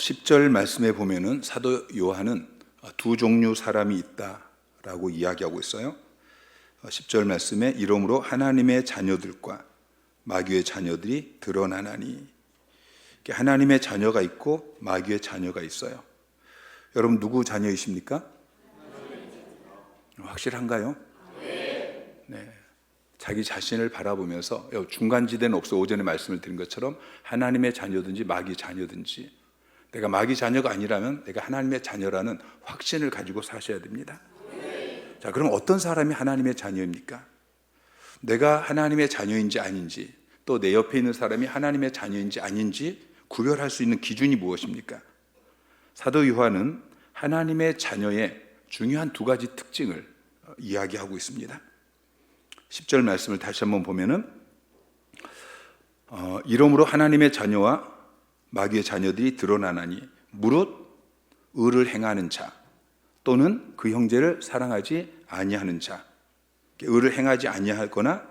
10절 말씀에 보면은 사도 요한은 두 종류 사람이 있다라고 이야기하고 있어요. 10절 말씀에 이러므로 하나님의 자녀들과 마귀의 자녀들이 드러나나니, 하나님의 자녀가 있고 마귀의 자녀가 있어요. 여러분 누구 자녀이십니까? 확실한가요? 네. 자기 자신을 바라보면서 중간지대는 없어. 오전에 말씀을 드린 것처럼 하나님의 자녀든지 마귀 자녀든지, 내가 마귀 자녀가 아니라면 내가 하나님의 자녀라는 확신을 가지고 사셔야 됩니다. 자, 그럼 어떤 사람이 하나님의 자녀입니까? 내가 하나님의 자녀인지 아닌지, 또 내 옆에 있는 사람이 하나님의 자녀인지 아닌지 구별할 수 있는 기준이 무엇입니까? 사도 요한은 하나님의 자녀의 중요한 두 가지 특징을 이야기하고 있습니다. 10절 말씀을 다시 한번 보면은 이러므로 하나님의 자녀와 마귀의 자녀들이 드러나나니, 무릇 의를 행하는 자 또는 그 형제를 사랑하지 아니하는 자, 의를 행하지 아니하거나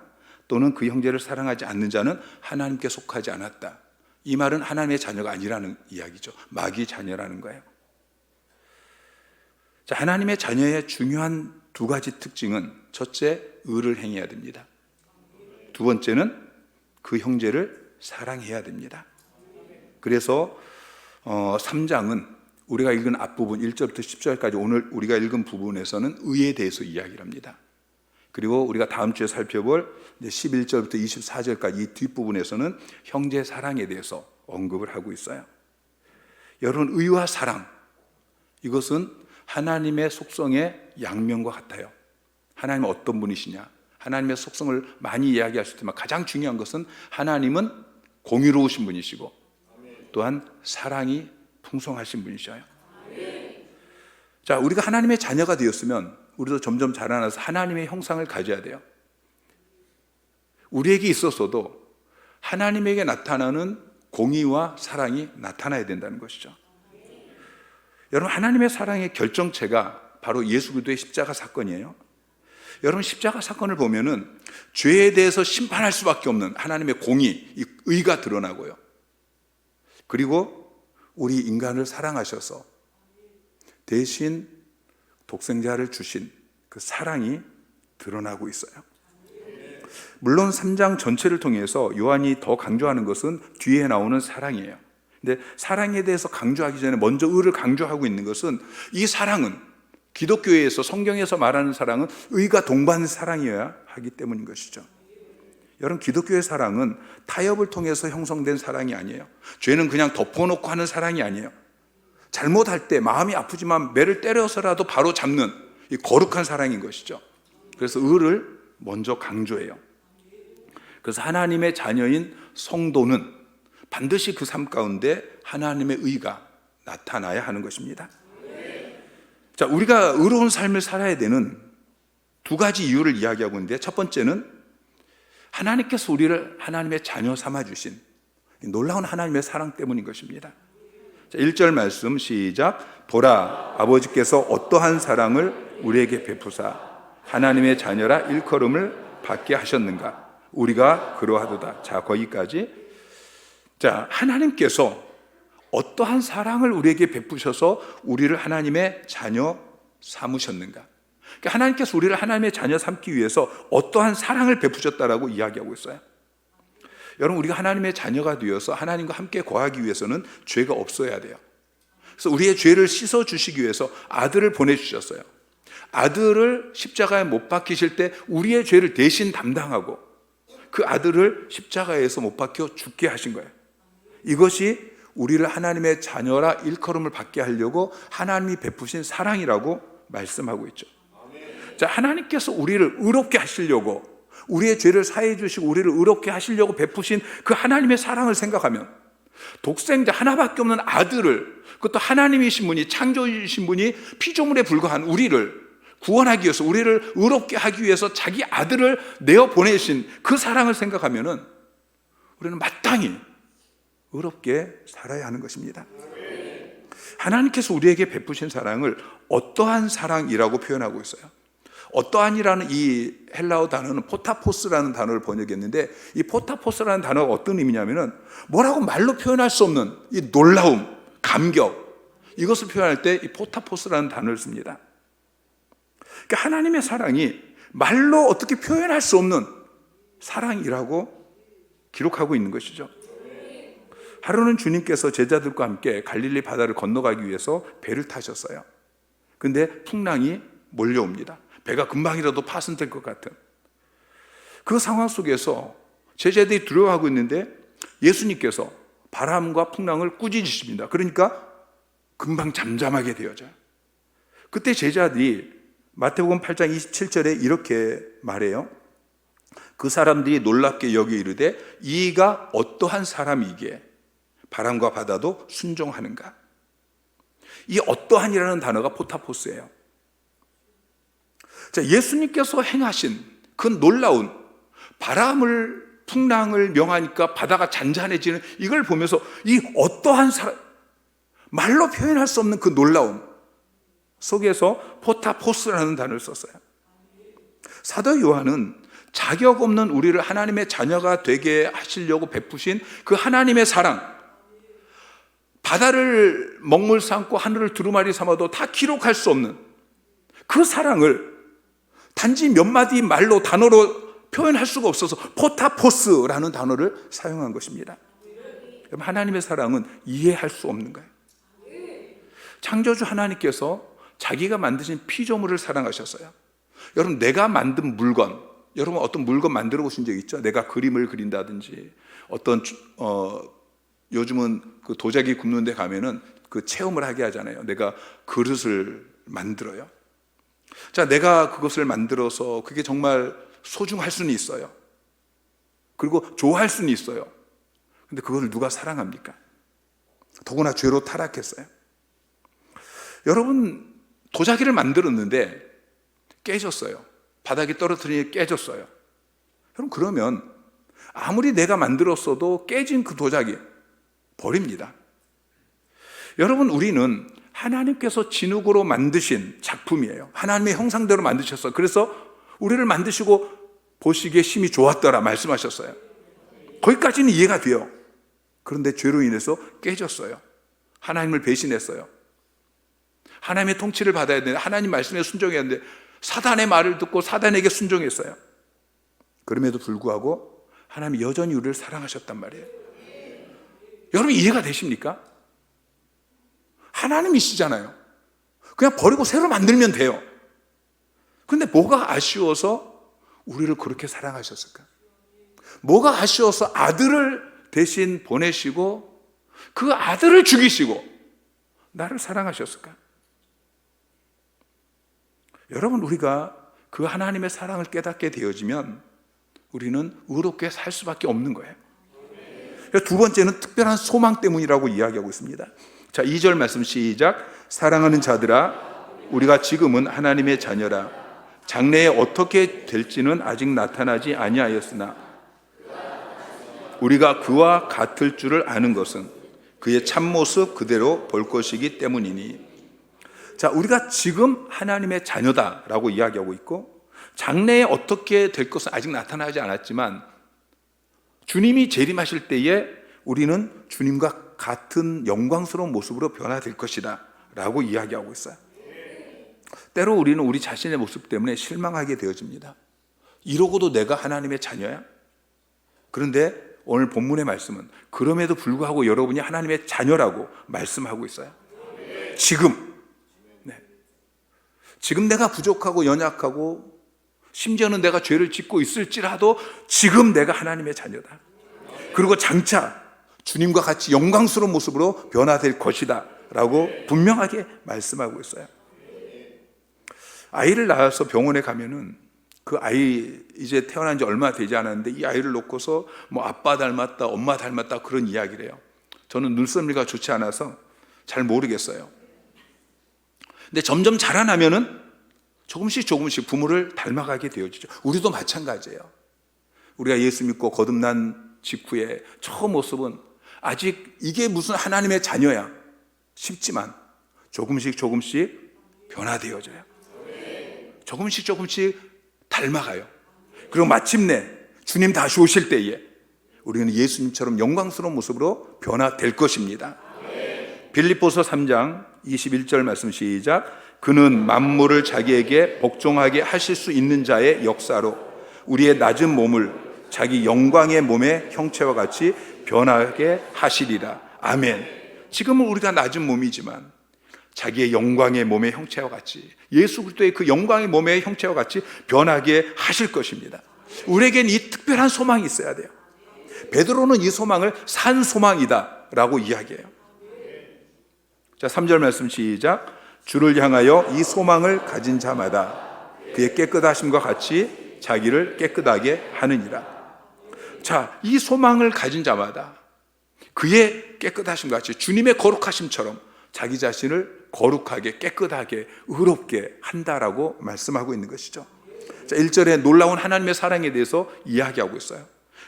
또는 그 형제를 사랑하지 않는 자는 하나님께 속하지 않았다. 이 말은 하나님의 자녀가 아니라는 이야기죠. 마귀의 자녀라는 거예요. 자, 하나님의 자녀의 중요한 두 가지 특징은, 첫째, 의를 행해야 됩니다. 두 번째는 그 형제를 사랑해야 됩니다. 그래서 3장은 우리가 읽은 앞부분 1절부터 10절까지 오늘 우리가 읽은 부분에서는 의에 대해서 이야기를 합니다. 그리고 우리가 다음 주에 살펴볼 11절부터 24절까지 이 뒷부분에서는 형제 사랑에 대해서 언급을 하고 있어요. 여러분, 의와 사랑, 이것은 하나님의 속성의 양면과 같아요. 하나님은 어떤 분이시냐, 하나님의 속성을 많이 이야기하실 때만 가장 중요한 것은 하나님은 공의로우신 분이시고 또한 사랑이 풍성하신 분이셔요. 자, 우리가 하나님의 자녀가 되었으면 우리도 점점 자라나서 하나님의 형상을 가져야 돼요. 우리에게 있어서도 하나님에게 나타나는 공의와 사랑이 나타나야 된다는 것이죠. 여러분, 하나님의 사랑의 결정체가 바로 예수 그리스도의 십자가 사건이에요. 여러분, 십자가 사건을 보면은 죄에 대해서 심판할 수밖에 없는 하나님의 공의, 이 의가 드러나고요. 그리고 우리 인간을 사랑하셔서 대신 독생자를 주신 그 사랑이 드러나고 있어요. 물론 3장 전체를 통해서 요한이 더 강조하는 것은 뒤에 나오는 사랑이에요. 근데 사랑에 대해서 강조하기 전에 먼저 의를 강조하고 있는 것은, 이 사랑은 기독교에서, 성경에서 말하는 사랑은 의가 동반된 사랑이어야 하기 때문인 것이죠. 여러분, 기독교의 사랑은 타협을 통해서 형성된 사랑이 아니에요. 죄는 그냥 덮어놓고 하는 사랑이 아니에요. 잘못할 때 마음이 아프지만 매를 때려서라도 바로 잡는 이 거룩한 사랑인 것이죠. 그래서 의를 먼저 강조해요. 그래서 하나님의 자녀인 성도는 반드시 그 삶 가운데 하나님의 의가 나타나야 하는 것입니다. 자, 우리가 의로운 삶을 살아야 되는 두 가지 이유를 이야기하고 있는데, 첫 번째는 하나님께서 우리를 하나님의 자녀 삼아주신 놀라운 하나님의 사랑 때문인 것입니다. 자, 1절 말씀 시작. 보라, 아버지께서 어떠한 사랑을 우리에게 베푸사 하나님의 자녀라 일컬음을 받게 하셨는가. 우리가 그러하도다. 자, 거기까지. 자, 하나님께서 어떠한 사랑을 우리에게 베푸셔서 우리를 하나님의 자녀 삼으셨는가. 그러니까 하나님께서 우리를 하나님의 자녀 삼기 위해서 어떠한 사랑을 베푸셨다라고 이야기하고 있어요. 여러분, 우리가 하나님의 자녀가 되어서 하나님과 함께 거하기 위해서는 죄가 없어야 돼요. 그래서 우리의 죄를 씻어주시기 위해서 아들을 보내주셨어요. 아들을 십자가에 못 박히실 때 우리의 죄를 대신 담당하고 그 아들을 십자가에서 못 박혀 죽게 하신 거예요. 이것이 우리를 하나님의 자녀라 일컬음을 받게 하려고 하나님이 베푸신 사랑이라고 말씀하고 있죠. 자, 하나님께서 우리를 의롭게 하시려고, 우리의 죄를 사해 주시고 우리를 의롭게 하시려고 베푸신 그 하나님의 사랑을 생각하면, 독생자 하나밖에 없는 아들을, 그것도 하나님이신 분이, 창조주신 분이 피조물에 불과한 우리를 구원하기 위해서, 우리를 의롭게 하기 위해서 자기 아들을 내어 보내신 그 사랑을 생각하면은 우리는 마땅히 의롭게 살아야 하는 것입니다. 하나님께서 우리에게 베푸신 사랑을 어떠한 사랑이라고 표현하고 있어요. 어떠한이라는 이 헬라어 단어는 포타포스라는 단어를 번역했는데, 이 포타포스라는 단어가 어떤 의미냐면은 뭐라고 말로 표현할 수 없는 이 놀라움, 감격, 이것을 표현할 때 이 포타포스라는 단어를 씁니다. 그러니까 하나님의 사랑이 말로 어떻게 표현할 수 없는 사랑이라고 기록하고 있는 것이죠. 하루는 주님께서 제자들과 함께 갈릴리 바다를 건너가기 위해서 배를 타셨어요. 근데 풍랑이 몰려옵니다. 배가 금방이라도 파손될 것 같은 그 상황 속에서 제자들이 두려워하고 있는데 예수님께서 바람과 풍랑을 꾸짖으십니다. 그러니까 금방 잠잠하게 되어져요. 그때 제자들이 마태복음 8장 27절에 이렇게 말해요. 그 사람들이 놀랍게 여기 이르되 이가 어떠한 사람이기에 바람과 바다도 순종하는가. 이 어떠한이라는 단어가 포타포스예요. 자, 예수님께서 행하신 그 놀라운 바람을 풍랑을 명하니까 바다가 잔잔해지는 이걸 보면서 이 어떠한 사람, 말로 표현할 수 없는 그 놀라움 속에서 포타포스라는 단어를 썼어요. 사도 요한은 자격 없는 우리를 하나님의 자녀가 되게 하시려고 베푸신 그 하나님의 사랑, 바다를 먹물 삼고 하늘을 두루마리 삼아도 다 기록할 수 없는 그 사랑을 단지 몇 마디 말로 단어로 표현할 수가 없어서 포타포스라는 단어를 사용한 것입니다. 여러분, 하나님의 사랑은 이해할 수 없는 거예요. 창조주 하나님께서 자기가 만드신 피조물을 사랑하셨어요. 여러분, 내가 만든 물건, 여러분 어떤 물건 만들어 보신 적 있죠? 내가 그림을 그린다든지 어떤 요즘은 그 도자기 굽는 데 가면은 그 체험을 하게 하잖아요. 내가 그릇을 만들어요. 자, 내가 그것을 만들어서 그게 정말 소중할 수는 있어요. 그리고 좋아할 수는 있어요. 근데 그걸 누가 사랑합니까? 더구나 죄로 타락했어요. 여러분, 도자기를 만들었는데 깨졌어요. 바닥에 떨어뜨리니 깨졌어요. 여러분, 그러면 아무리 내가 만들었어도 깨진 그 도자기 버립니다. 여러분, 우리는 하나님께서 진흙으로 만드신 작품이에요. 하나님의 형상대로 만드셨어요. 그래서 우리를 만드시고 보시기에 심히 좋았더라 말씀하셨어요. 거기까지는 이해가 돼요. 그런데 죄로 인해서 깨졌어요. 하나님을 배신했어요. 하나님의 통치를 받아야 되는데, 하나님 말씀에 순종해야 하는데 사단의 말을 듣고 사단에게 순종했어요. 그럼에도 불구하고 하나님이 여전히 우리를 사랑하셨단 말이에요. 여러분, 이해가 되십니까? 하나님이시잖아요. 그냥 버리고 새로 만들면 돼요. 그런데 뭐가 아쉬워서 우리를 그렇게 사랑하셨을까? 뭐가 아쉬워서 아들을 대신 보내시고 그 아들을 죽이시고 나를 사랑하셨을까? 여러분, 우리가 그 하나님의 사랑을 깨닫게 되어지면 우리는 의롭게 살 수밖에 없는 거예요. 두 번째는 특별한 소망 때문이라고 이야기하고 있습니다. 자, 2절 말씀 시작. 사랑하는 자들아, 우리가 지금은 하나님의 자녀라. 장래에 어떻게 될지는 아직 나타나지 아니하였으나 우리가 그와 같을 줄을 아는 것은 그의 참모습 그대로 볼 것이기 때문이니. 자, 우리가 지금 하나님의 자녀다라고 이야기하고 있고, 장래에 어떻게 될 것은 아직 나타나지 않았지만 주님이 재림하실 때에 우리는 주님과 같은 영광스러운 모습으로 변화될 것이다 라고 이야기하고 있어요. 때로 우리는 우리 자신의 모습 때문에 실망하게 되어집니다. 이러고도 내가 하나님의 자녀야? 그런데 오늘 본문의 말씀은 그럼에도 불구하고 여러분이 하나님의 자녀라고 말씀하고 있어요. 지금, 지금 내가 부족하고 연약하고 심지어는 내가 죄를 짓고 있을지라도 지금 내가 하나님의 자녀다. 그리고 장차 주님과 같이 영광스러운 모습으로 변화될 것이다 라고 분명하게 말씀하고 있어요. 아이를 낳아서 병원에 가면은 그 아이 이제 태어난 지 얼마 되지 않았는데 이 아이를 놓고서 뭐 아빠 닮았다, 엄마 닮았다 그런 이야기를 해요. 저는 눈썰미가 좋지 않아서 잘 모르겠어요. 근데 점점 자라나면은 조금씩 부모를 닮아가게 되어지죠. 우리도 마찬가지예요. 우리가 예수 믿고 거듭난 직후에 처음 모습은 아직 이게 무슨 하나님의 자녀야 싶지만 조금씩 변화되어져요. 조금씩 닮아가요. 그리고 마침내 주님 다시 오실 때에 우리는 예수님처럼 영광스러운 모습으로 변화될 것입니다. 빌립보서 3장 21절 말씀 시작. 그는 만물을 자기에게 복종하게 하실 수 있는 자의 역사로 우리의 낮은 몸을 자기 영광의 몸의 형체와 같이 변하게 하시리라. 아멘. 지금은 우리가 낮은 몸이지만 자기의 영광의 몸의 형체와 같이, 예수 그리스도의 그 영광의 몸의 형체와 같이 변하게 하실 것입니다. 우리에겐 이 특별한 소망이 있어야 돼요. 베드로는 이 소망을 산 소망이다 라고 이야기해요. 자, 3절 말씀 시작. 주를 향하여 이 소망을 가진 자마다 그의 깨끗하심과 같이 자기를 깨끗하게 하느니라. 자, 이 소망을 가진 자마다 그의 깨끗하심과 같이 주님의 거룩하심처럼 자기 자신을 거룩하게, 깨끗하게, 의롭게 한다라고 말씀하고 있는 것이죠. 자, 1절에 놀라운 하나님의 사랑에 대해서 이야기하고 있어요.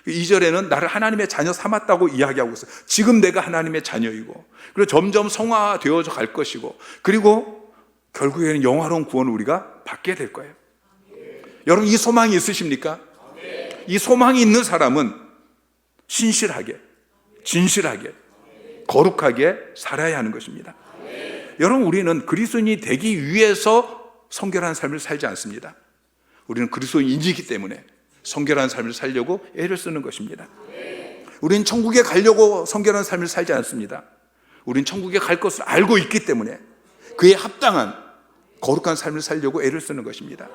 2절에는 나를 하나님의 자녀 삼았다고 이야기하고 있어요. 지금 내가 하나님의 자녀이고, 그리고 점점 성화되어져 갈 것이고, 그리고 결국에는 영화로운 구원을 우리가 받게 될 거예요. 여러분, 이 소망이 있으십니까? 이 소망이 있는 사람은 신실하게, 진실하게, 거룩하게 살아야 하는 것입니다. 여러분, 우리는 그리스도인이 되기 위해서 성결한 삶을 살지 않습니다. 우리는 그리스도인이기 때문에 성결한 삶을 살려고 애를 쓰는 것입니다. 우리는 천국에 가려고 성결한 삶을 살지 않습니다. 우리는 천국에 갈 것을 알고 있기 때문에 그에 합당한 거룩한 삶을 살려고 애를 쓰는 것입니다.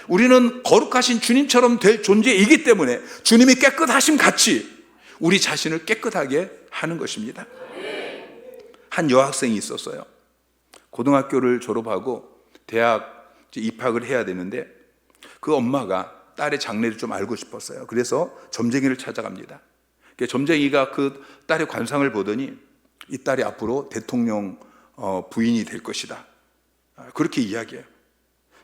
우리는 거룩하신 주님처럼 될 존재이기 때문에 주님이 깨끗하심 같이 우리 자신을 깨끗하게 하는 것입니다. 한 여학생이 있었어요. 고등학교를 졸업하고 대학 입학을 해야 되는데 그 엄마가 딸의 장래를 좀 알고 싶었어요. 그래서 점쟁이를 찾아갑니다. 점쟁이가 그 딸의 관상을 보더니 이 딸이 앞으로 대통령 부인이 될 것이다, 그렇게 이야기해요.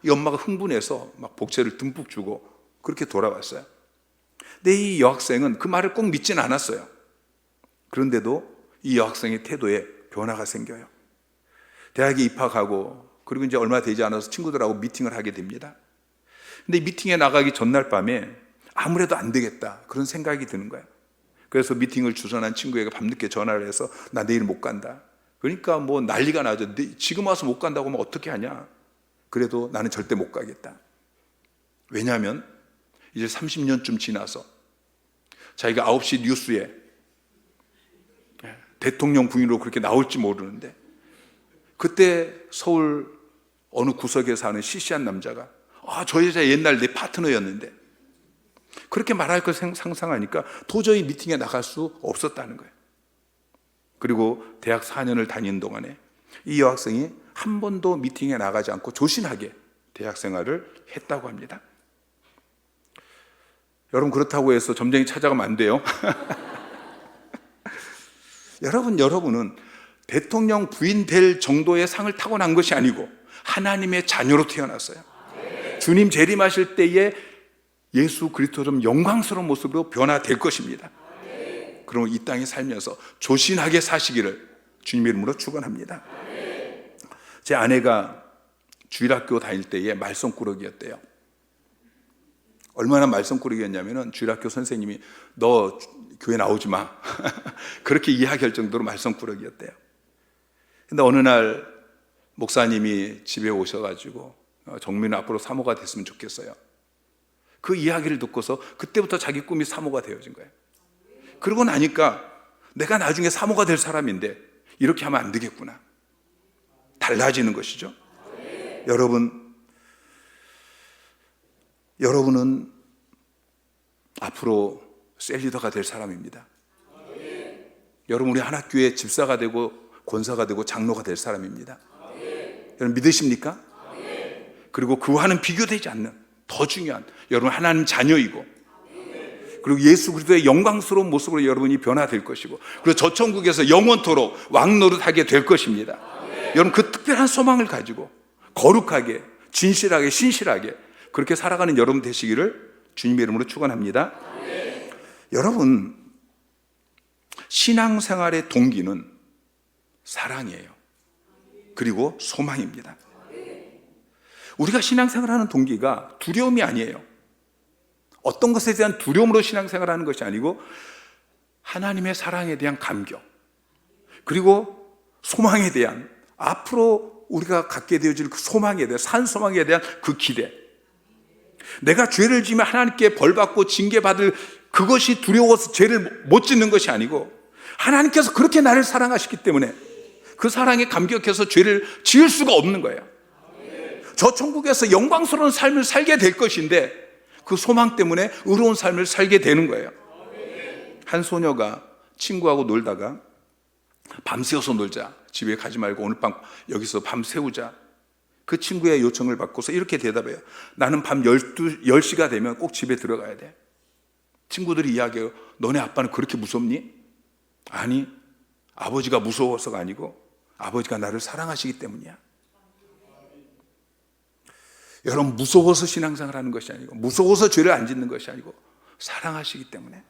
이 엄마가 흥분해서 막 복채를 듬뿍 주고 그렇게 돌아왔어요. 근데 이 여학생은 그 말을 꼭 믿지는 않았어요. 그런데도 이 여학생의 태도에 변화가 생겨요. 대학에 입학하고 그리고 이제 얼마 되지 않아서 친구들하고 미팅을 하게 됩니다. 근데 미팅에 나가기 전날 밤에 아무래도 안 되겠다, 그런 생각이 드는 거예요. 그래서 미팅을 주선한 친구에게 밤늦게 전화를 해서 나 내일 못 간다. 그러니까 뭐 난리가 나죠. 지금 와서 못 간다고 하면 어떻게 하냐. 그래도 나는 절대 못 가겠다. 왜냐하면 이제 30년쯤 지나서 자기가 9시 뉴스에 대통령 부인으로 그렇게 나올지 모르는데, 그때 서울 어느 구석에 사는 시시한 남자가 저 여자 옛날 내 파트너였는데, 그렇게 말할 걸 상상하니까 도저히 미팅에 나갈 수 없었다는 거예요. 그리고 대학 4년을 다니는 동안에 이 여학생이 한 번도 미팅에 나가지 않고 조신하게 대학 생활을 했다고 합니다. 여러분, 그렇다고 해서 점쟁이 찾아가면 안 돼요. 여러분은 대통령 부인 될 정도의 상을 타고난 것이 아니고 하나님의 자녀로 태어났어요. 주님 재림하실 때에 예수 그리스도처럼 영광스러운 모습으로 변화될 것입니다. 그럼 이 땅에 살면서 조신하게 사시기를 주님의 이름으로 축원합니다. 제 아내가 주일학교 다닐 때에 말썽꾸러기였대요. 얼마나 말썽꾸러기였냐면 주일학교 선생님이 너 교회 나오지 마 그렇게 이야기할 정도로 말썽꾸러기였대요. 근데 어느 날 목사님이 집에 오셔가지고 정민은 앞으로 사모가 됐으면 좋겠어요. 그 이야기를 듣고서 그때부터 자기 꿈이 사모가 되어진 거예요. 그러고 나니까 내가 나중에 사모가 될 사람인데 이렇게 하면 안 되겠구나, 달라지는 것이죠. 여러분은 앞으로 셀리더가 될 사람입니다. 여러분, 우리 한학교의 집사가 되고 권사가 되고 장로가 될 사람입니다. 여러분 믿으십니까? 그리고 그와는 비교되지 않는 더 중요한, 여러분 하나님 자녀이고, 그리고 예수 그리스도의 영광스러운 모습으로 여러분이 변화될 것이고, 그리고 저 천국에서 영원토록 왕노릇하게 될 것입니다. 여러분, 그 특별한 소망을 가지고 거룩하게, 진실하게, 신실하게 그렇게 살아가는 여러분 되시기를 주님의 이름으로 축원합니다. 여러분, 신앙생활의 동기는 사랑이에요. 그리고 소망입니다. 우리가 신앙생활하는 동기가 두려움이 아니에요. 어떤 것에 대한 두려움으로 신앙생활하는 것이 아니고 하나님의 사랑에 대한 감격, 그리고 소망에 대한, 앞으로 우리가 갖게 되어질 그 소망에 대한, 산 소망에 대한 그 기대. 내가 죄를 지으면 하나님께 벌받고 징계받을 그것이 두려워서 죄를 못 짓는 것이 아니고, 하나님께서 그렇게 나를 사랑하시기 때문에 그 사랑에 감격해서 죄를 지을 수가 없는 거예요. 저 천국에서 영광스러운 삶을 살게 될 것인데 그 소망 때문에 의로운 삶을 살게 되는 거예요. 한 소녀가 친구하고 놀다가 밤새워서 놀자, 집에 가지 말고 오늘 밤 여기서 밤 새우자, 그 친구의 요청을 받고서 이렇게 대답해요. 나는 밤 10시가 되면 꼭 집에 들어가야 돼. 친구들이 이야기해요. 너네 아빠는 그렇게 무섭니? 아니, 아버지가 무서워서가 아니고 아버지가 나를 사랑하시기 때문이야. 여러분, 무서워서 신앙생활 하는 것이 아니고, 무서워서 죄를 안 짓는 것이 아니고 사랑하시기 때문에.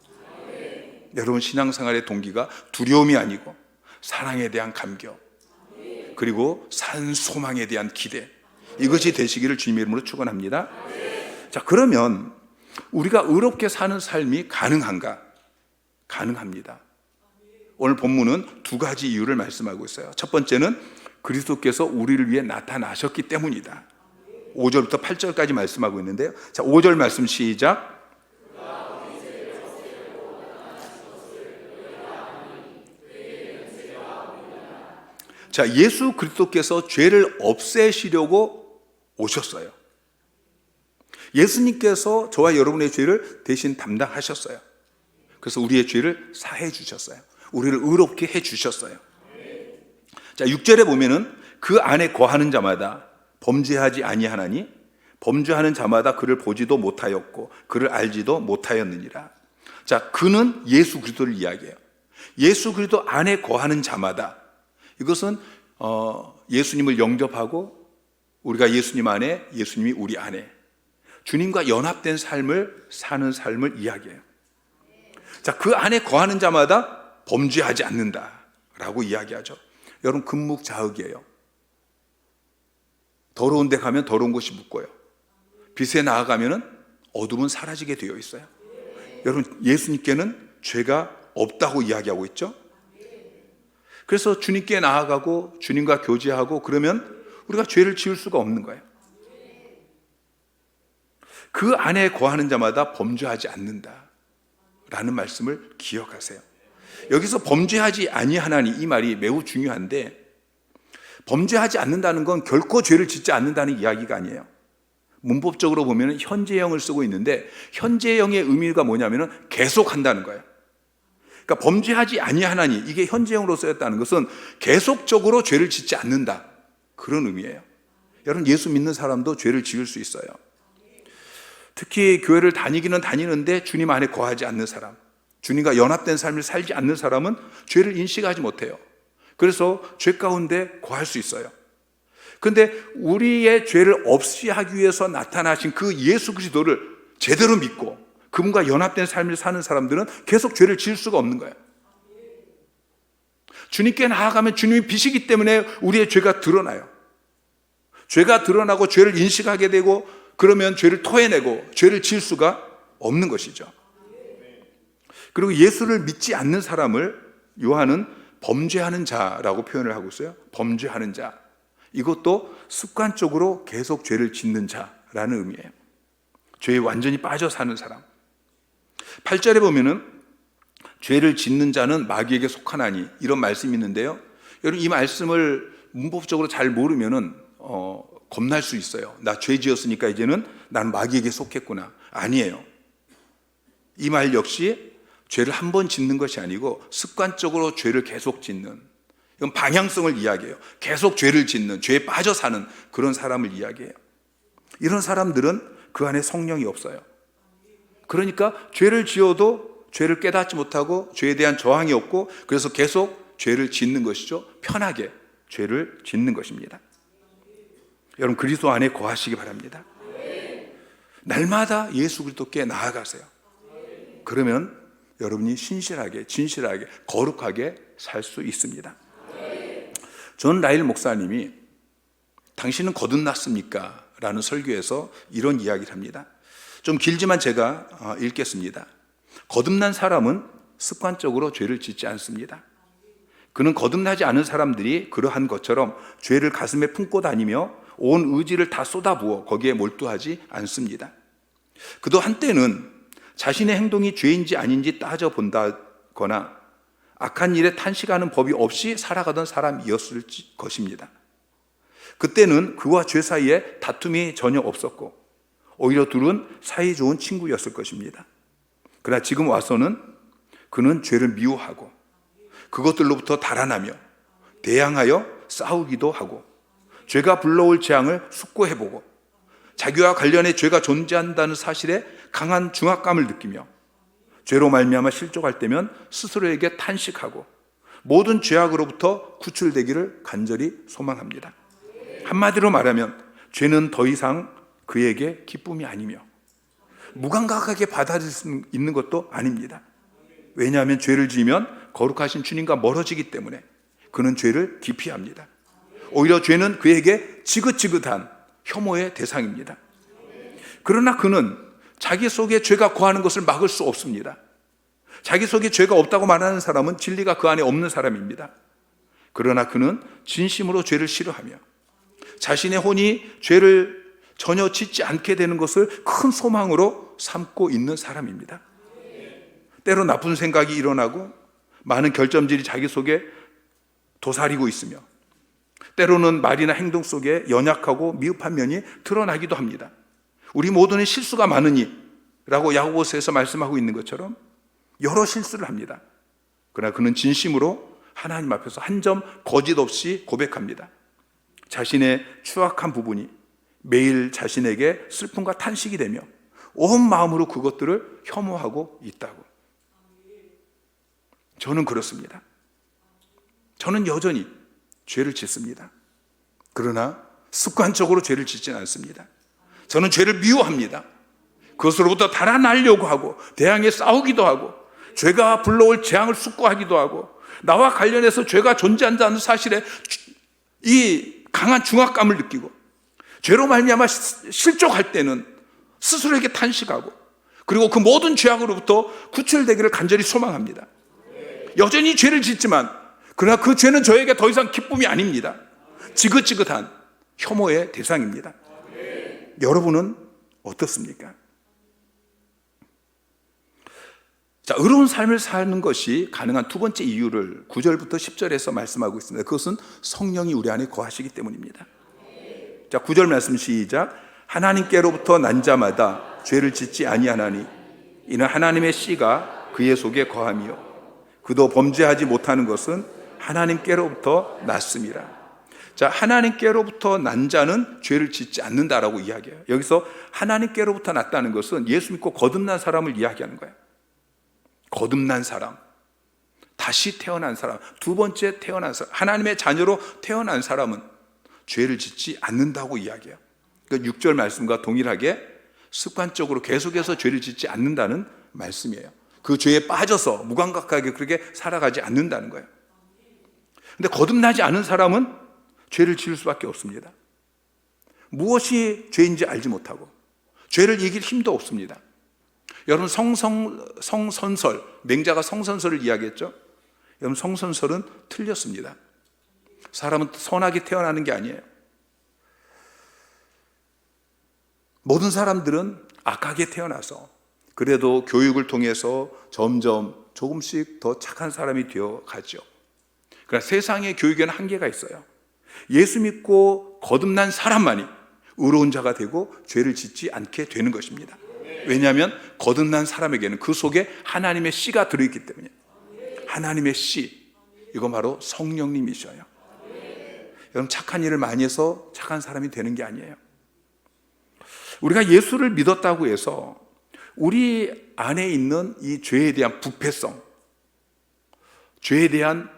여러분, 신앙생활의 동기가 두려움이 아니고 사랑에 대한 감격, 그리고 산 소망에 대한 기대, 이것이 되시기를 주님의 이름으로 축원합니다. 자, 그러면 우리가 의롭게 사는 삶이 가능한가? 가능합니다. 오늘 본문은 두 가지 이유를 말씀하고 있어요. 첫 번째는 그리스도께서 우리를 위해 나타나셨기 때문이다. 5절부터 8절까지 말씀하고 있는데요. 자, 5절 말씀 시작. 자, 예수 그리스도께서 죄를 없애시려고 오셨어요. 예수님께서 저와 여러분의 죄를 대신 담당하셨어요. 그래서 우리의 죄를 사해 주셨어요. 우리를 의롭게 해 주셨어요. 자, 6절에 보면은 그 안에 거하는 자마다 범죄하지 아니하나니 범죄하는 자마다 그를 보지도 못하였고 그를 알지도 못하였느니라. 자, 그는 예수 그리스도를 이야기해요. 예수 그리스도 안에 거하는 자마다, 이것은 예수님을 영접하고 우리가 예수님 안에, 예수님이 우리 안에, 주님과 연합된 삶을 사는 삶을 이야기해요. 자, 그 안에 거하는 자마다 범죄하지 않는다라고 이야기하죠. 여러분, 금묵자흑이에요. 더러운 데 가면 더러운 것이 묻고요, 빛에 나아가면 어둠은 사라지게 되어 있어요. 여러분, 예수님께는 죄가 없다고 이야기하고 있죠. 그래서 주님께 나아가고 주님과 교제하고 그러면 우리가 죄를 지을 수가 없는 거예요. 그 안에 거하는 자마다 범죄하지 않는다라는 말씀을 기억하세요. 여기서 범죄하지 아니하나니, 이 말이 매우 중요한데, 범죄하지 않는다는 건 결코 죄를 짓지 않는다는 이야기가 아니에요. 문법적으로 보면 현재형을 쓰고 있는데, 현재형의 의미가 뭐냐면 계속한다는 거예요. 그러니까 범죄하지 아니하나니, 이게 현재형으로 쓰였다는 것은 계속적으로 죄를 짓지 않는다, 그런 의미예요. 여러분, 예수 믿는 사람도 죄를 지을 수 있어요. 특히 교회를 다니기는 다니는데 주님 안에 거하지 않는 사람, 주님과 연합된 삶을 살지 않는 사람은 죄를 인식하지 못해요. 그래서 죄 가운데 거할 수 있어요. 그런데 우리의 죄를 없이 하기 위해서 나타나신 그 예수 그리스도를 제대로 믿고 그분과 연합된 삶을 사는 사람들은 계속 죄를 지을 수가 없는 거예요. 주님께 나아가면 주님이 빛이기 때문에 우리의 죄가 드러나요. 죄가 드러나고 죄를 인식하게 되고, 그러면 죄를 토해내고 죄를 지을 수가 없는 것이죠. 그리고 예수를 믿지 않는 사람을 요한은 범죄하는 자라고 표현을 하고 있어요. 범죄하는 자, 이것도 습관적으로 계속 죄를 짓는 자라는 의미예요. 죄에 완전히 빠져 사는 사람. 8절에 보면은 죄를 짓는 자는 마귀에게 속하나니, 이런 말씀이 있는데요. 여러분, 이 말씀을 문법적으로 잘 모르면은 겁날 수 있어요. 나 죄 지었으니까 이제는 난 마귀에게 속했구나. 아니에요. 이 말 역시 죄를 한 번 짓는 것이 아니고 습관적으로 죄를 계속 짓는, 이건 방향성을 이야기해요. 계속 죄를 짓는, 죄에 빠져 사는 그런 사람을 이야기해요. 이런 사람들은 그 안에 성령이 없어요. 그러니까 죄를 지어도 죄를 깨닫지 못하고 죄에 대한 저항이 없고, 그래서 계속 죄를 짓는 것이죠. 편하게 죄를 짓는 것입니다. 여러분, 그리스도 안에 거하시기 바랍니다. 날마다 예수 그리스도께 나아가세요. 그러면 여러분이 신실하게, 진실하게, 거룩하게 살 수 있습니다. 존 라일 목사님이 당신은 거듭났습니까? 라는 설교에서 이런 이야기를 합니다. 좀 길지만 제가 읽겠습니다. 거듭난 사람은 습관적으로 죄를 짓지 않습니다. 그는 거듭나지 않은 사람들이 그러한 것처럼 죄를 가슴에 품고 다니며 온 의지를 다 쏟아부어 거기에 몰두하지 않습니다. 그도 한때는 자신의 행동이 죄인지 아닌지 따져본다거나 악한 일에 탄식하는 법이 없이 살아가던 사람이었을 것입니다. 그때는 그와 죄 사이에 다툼이 전혀 없었고 오히려 둘은 사이 좋은 친구였을 것입니다. 그러나 지금 와서는 그는 죄를 미워하고 그것들로부터 달아나며 대항하여 싸우기도 하고 죄가 불러올 재앙을 숙고해보고 자기와 관련해 죄가 존재한다는 사실에 강한 중압감을 느끼며 죄로 말미암아 실족할 때면 스스로에게 탄식하고 모든 죄악으로부터 구출되기를 간절히 소망합니다. 한마디로 말하면 죄는 더 이상 그에게 기쁨이 아니며 무감각하게 받아들일 수 있는 것도 아닙니다. 왜냐하면 죄를 지으면 거룩하신 주님과 멀어지기 때문에 그는 죄를 기피합니다. 오히려 죄는 그에게 지긋지긋한 혐오의 대상입니다. 그러나 그는 자기 속에 죄가 거하는 것을 막을 수 없습니다. 자기 속에 죄가 없다고 말하는 사람은 진리가 그 안에 없는 사람입니다. 그러나 그는 진심으로 죄를 싫어하며 자신의 혼이 죄를 전혀 짓지 않게 되는 것을 큰 소망으로 삼고 있는 사람입니다. 때로 나쁜 생각이 일어나고 많은 결점들이 자기 속에 도사리고 있으며 때로는 말이나 행동 속에 연약하고 미흡한 면이 드러나기도 합니다. 우리 모두는 실수가 많으니 라고 야고보서에서 말씀하고 있는 것처럼 여러 실수를 합니다. 그러나 그는 진심으로 하나님 앞에서 한 점 거짓 없이 고백합니다. 자신의 추악한 부분이 매일 자신에게 슬픔과 탄식이 되며 온 마음으로 그것들을 혐오하고 있다고. 저는 그렇습니다. 저는 여전히 죄를 짓습니다. 그러나 습관적으로 죄를 짓지는 않습니다. 저는 죄를 미워합니다. 그것으로부터 달아나려고 하고 대항해 싸우기도 하고 죄가 불러올 재앙을 숙고하기도 하고 나와 관련해서 죄가 존재한다는 사실에 이 강한 중압감을 느끼고 죄로 말미암아 실족할 때는 스스로에게 탄식하고 그리고 그 모든 죄악으로부터 구출되기를 간절히 소망합니다. 여전히 죄를 짓지만 그러나 그 죄는 저에게 더 이상 기쁨이 아닙니다. 지긋지긋한 혐오의 대상입니다. 여러분은 어떻습니까? 자, 의로운 삶을 사는 것이 가능한 두 번째 이유를 9절부터 10절에서 말씀하고 있습니다. 그것은 성령이 우리 안에 거하시기 때문입니다. 자, 9절 말씀 시작. 하나님께로부터 난 자마다 죄를 짓지 아니하나니 이는 하나님의 씨가 그의 속에 거하며 그도 범죄하지 못하는 것은 하나님께로부터 났음이라. 자, 하나님께로부터 난 자는 죄를 짓지 않는다라고 이야기해요. 여기서 하나님께로부터 났다는 것은 예수 믿고 거듭난 사람을 이야기하는 거예요. 거듭난 사람, 다시 태어난 사람, 두 번째 태어난 사람, 하나님의 자녀로 태어난 사람은 죄를 짓지 않는다고 이야기해요. 그러니까 6절 말씀과 동일하게 습관적으로 계속해서 죄를 짓지 않는다는 말씀이에요. 그 죄에 빠져서 무감각하게 그렇게 살아가지 않는다는 거예요. 근데 거듭나지 않은 사람은 죄를 지을 수밖에 없습니다. 무엇이 죄인지 알지 못하고 죄를 이길 힘도 없습니다. 여러분 성선설, 맹자가 성선설을 이야기했죠. 여러분 성선설은 틀렸습니다. 사람은 선하게 태어나는 게 아니에요. 모든 사람들은 악하게 태어나서 그래도 교육을 통해서 점점 조금씩 더 착한 사람이 되어 가죠. 그러나 세상의 교육에는 한계가 있어요. 예수 믿고 거듭난 사람만이 의로운 자가 되고 죄를 짓지 않게 되는 것입니다. 왜냐하면 거듭난 사람에게는 그 속에 하나님의 씨가 들어있기 때문에. 하나님의 씨, 이건 바로 성령님이셔요. 여러분 착한 일을 많이 해서 착한 사람이 되는 게 아니에요. 우리가 예수를 믿었다고 해서 우리 안에 있는 이 죄에 대한 부패성, 죄에 대한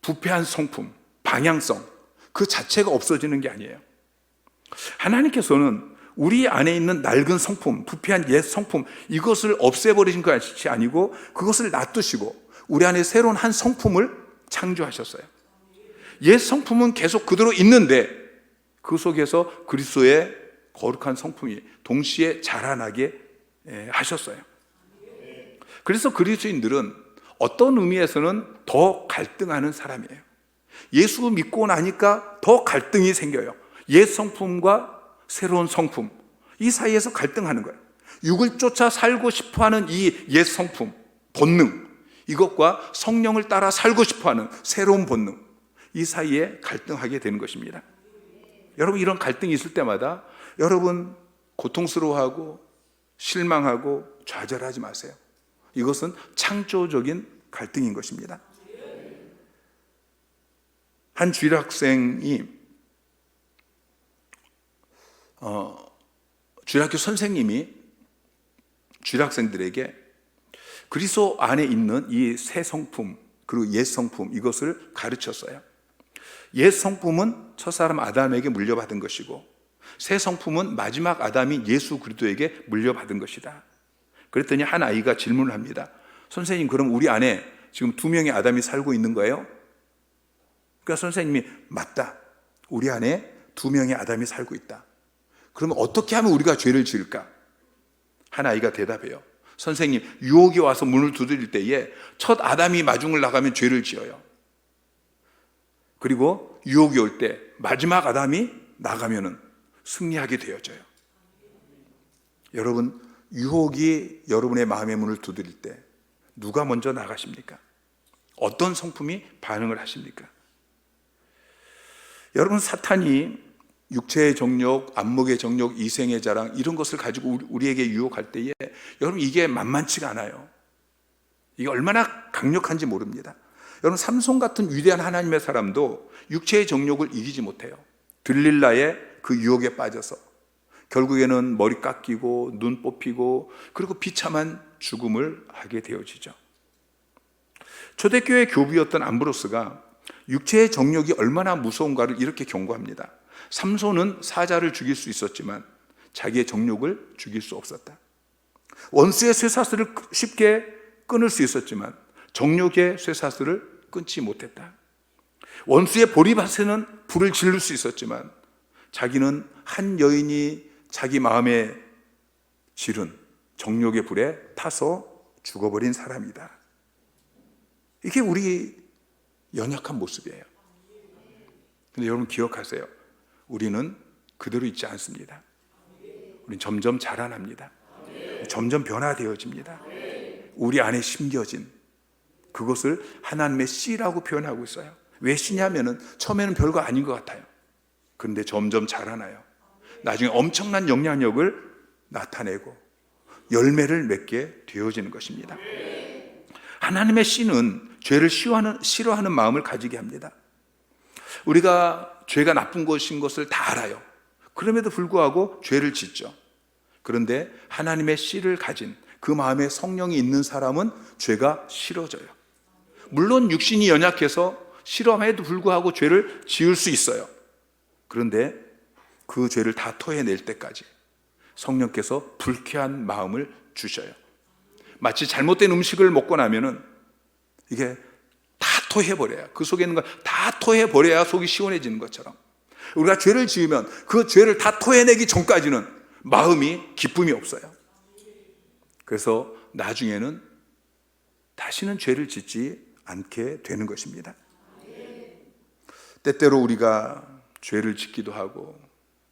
부패한 성품, 방향성 그 자체가 없어지는 게 아니에요. 하나님께서는 우리 안에 있는 낡은 성품, 부패한 옛 성품 이것을 없애버리신 것이 아니고 그것을 놔두시고 우리 안에 새로운 한 성품을 창조하셨어요. 옛 성품은 계속 그대로 있는데 그 속에서 그리스도의 거룩한 성품이 동시에 자라나게 하셨어요. 그래서 그리스도인들은 어떤 의미에서는 더 갈등하는 사람이에요. 예수 믿고 나니까 더 갈등이 생겨요. 옛 성품과 새로운 성품, 이 사이에서 갈등하는 거예요. 육을 쫓아 살고 싶어하는 이 옛 성품, 본능, 이것과 성령을 따라 살고 싶어하는 새로운 본능, 이 사이에 갈등하게 되는 것입니다. 여러분, 이런 갈등이 있을 때마다 여러분 고통스러워하고 실망하고 좌절하지 마세요. 이것은 창조적인 갈등인 것입니다. 한 주일학생이 주일학교 선생님이 주일학생들에게 그리스도 안에 있는 이 새 성품 그리고 옛 성품, 이것을 가르쳤어요. 옛 성품은 첫사람 아담에게 물려받은 것이고 새 성품은 마지막 아담인 예수 그리스도에게 물려받은 것이다. 그랬더니 한 아이가 질문을 합니다. 선생님, 그럼 우리 안에 지금 2명의 아담이 살고 있는 거예요? 그러니까 선생님이 맞다. 우리 안에 2명의 아담이 살고 있다. 그러면 어떻게 하면 우리가 죄를 지을까? 한 아이가 대답해요. 선생님, 유혹이 와서 문을 두드릴 때에 첫 아담이 마중을 나가면 죄를 지어요. 그리고 유혹이 올 때 마지막 아담이 나가면은 승리하게 되어져요. 여러분, 유혹이 여러분의 마음의 문을 두드릴 때 누가 먼저 나가십니까? 어떤 성품이 반응을 하십니까? 여러분, 사탄이 육체의 정욕, 안목의 정욕, 이생의 자랑, 이런 것을 가지고 우리에게 유혹할 때에 여러분, 이게 만만치가 않아요. 이게 얼마나 강력한지 모릅니다. 여러분, 삼손 같은 위대한 하나님의 사람도 육체의 정욕을 이기지 못해요. 들릴라의 그 유혹에 빠져서 결국에는 머리 깎이고 눈 뽑히고 그리고 비참한 죽음을 하게 되어지죠. 초대교회 교부였던 암브로스가 육체의 정욕이 얼마나 무서운가를 이렇게 경고합니다. 삼손은 사자를 죽일 수 있었지만 자기의 정욕을 죽일 수 없었다. 원수의 쇠사슬을 쉽게 끊을 수 있었지만 정욕의 쇠사슬을 끊지 못했다. 원수의 보리밭에는 불을 지를 수 있었지만 자기는 한 여인이 자기 마음에 지른 정욕의 불에 타서 죽어버린 사람이다. 이게 우리 연약한 모습이에요. 근데 여러분 기억하세요. 우리는 그대로 있지 않습니다. 우리는 점점 자라납니다. 점점 변화되어집니다. 우리 안에 심겨진 그것을 하나님의 씨라고 표현하고 있어요. 왜 씨냐면은 처음에는 별거 아닌 것 같아요. 그런데 점점 자라나요. 나중에 엄청난 영향력을 나타내고 열매를 맺게 되어지는 것입니다. 하나님의 씨는 죄를 싫어하는 마음을 가지게 합니다. 우리가 죄가 나쁜 것인 것을 다 알아요. 그럼에도 불구하고 죄를 짓죠. 그런데 하나님의 씨를 가진 그 마음에 성령이 있는 사람은 죄가 싫어져요. 물론 육신이 연약해서 싫어함에도 불구하고 죄를 지을 수 있어요. 그런데 그 죄를 다 토해낼 때까지 성령께서 불쾌한 마음을 주셔요. 마치 잘못된 음식을 먹고 나면은 이게 다 토해버려야, 그 속에 있는 걸 다 토해버려야 속이 시원해지는 것처럼 우리가 죄를 지으면 그 죄를 다 토해내기 전까지는 마음이 기쁨이 없어요. 그래서 나중에는 다시는 죄를 짓지 않게 되는 것입니다. 때때로 우리가 죄를 짓기도 하고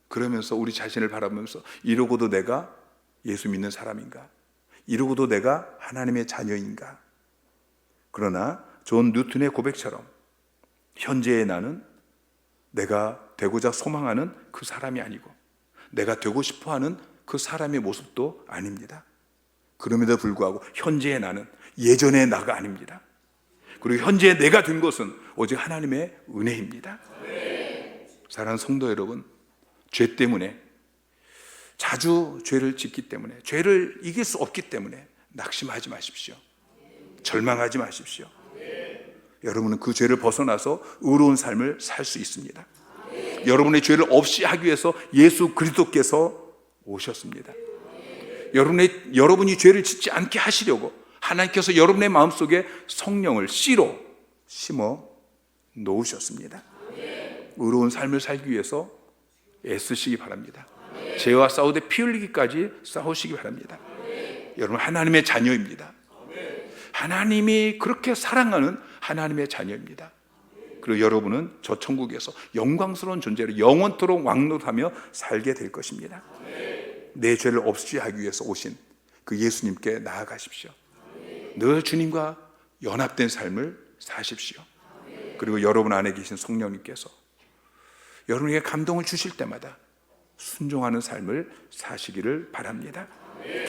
그러면서 우리 자신을 바라보면서 이러고도 내가 예수 믿는 사람인가? 이러고도 내가 하나님의 자녀인가? 그러나 존 뉴턴의 고백처럼 현재의 나는 내가 되고자 소망하는 그 사람이 아니고 내가 되고 싶어하는 그 사람의 모습도 아닙니다. 그럼에도 불구하고 현재의 나는 예전의 나가 아닙니다. 그리고 현재의 내가 된 것은 오직 하나님의 은혜입니다. 사랑하는 성도 여러분, 죄 때문에 자주 죄를 짓기 때문에 죄를 이길 수 없기 때문에 낙심하지 마십시오. 절망하지 마십시오. 여러분은 그 죄를 벗어나서 의로운 삶을 살 수 있습니다. 여러분의 죄를 없이 하기 위해서 예수 그리스도께서 오셨습니다. 여러분이 죄를 짓지 않게 하시려고 하나님께서 여러분의 마음속에 성령을 씨로 심어 놓으셨습니다. 의로운 삶을 살기 위해서 애쓰시기 바랍니다. 죄와 싸우되 피 흘리기까지 싸우시기 바랍니다. 여러분 하나님의 자녀입니다. 하나님이 그렇게 사랑하는 하나님의 자녀입니다. 그리고 여러분은 저 천국에서 영광스러운 존재로 영원토록 왕노하며 살게 될 것입니다. 내 죄를 없이 하기 위해서 오신 그 예수님께 나아가십시오. 늘 주님과 연합된 삶을 사십시오. 그리고 여러분 안에 계신 성령님께서 여러분에게 감동을 주실 때마다 순종하는 삶을 사시기를 바랍니다.